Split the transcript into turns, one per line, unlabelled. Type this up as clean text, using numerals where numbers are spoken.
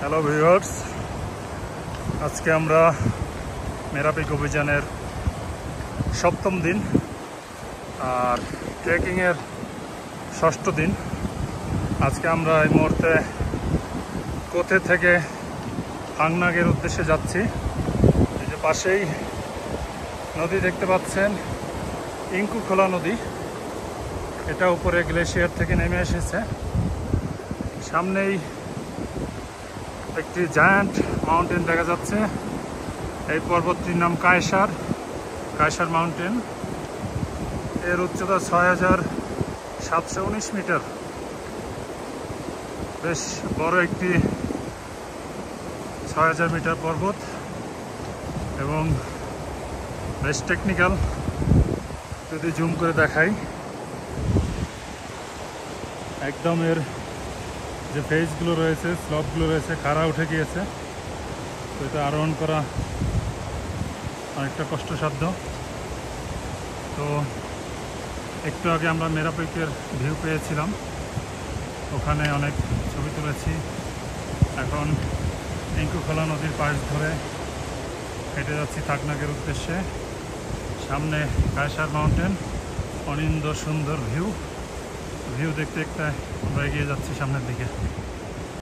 Hello viewers, আজকে আমরা মেরাপিক অভিযানের সপ্তম দিন আর ট্রেকিংয়ের ষষ্ঠ দিন। আজকে আমরা এই মুহূর্তে কোথে থেকে হাংনাগের উদ্দেশ্যে যাচ্ছি। এই যে পাশেই নদী দেখতে পাচ্ছেন, ইঙ্কুখোলা নদী। এটা উপরে গ্লেশিয়ার থেকে নেমে এসেছে। সামনেই একটি জায়ান্ট মাউন্টেন দেখা যাচ্ছে। এই পর্বতটির নাম কায়সার মাউন্টেন। এর উচ্চতা ৬,৭১৯ মিটার। বেশ বড় একটি ৬,০০০ মিটার পর্বত এবং বেশ টেকনিক্যাল। যদি জুম করে দেখাই, একদম এর যে ফেজগুলো রয়েছে, স্লপগুলো রয়েছে, খাড়া উঠে গিয়েছে। তো এটা আরোহণ করা অনেকটা কষ্টসাধ্য। তো একটু আগে আমরা মেরাপিকের ভিউ পেয়েছিলাম, ওখানে অনেক ছবি তুলেছি। এখন ইঙ্কুখোলা নদীর পাশ ধরে হেঁটে যাচ্ছি থাকনাগের উদ্দেশ্যে। সামনে কায়সার মাউন্টেন, অনিন্দ্য সুন্দর ভিউ দেখতে দেখতে আমরা এগিয়ে যাচ্ছি সামনের দিকে।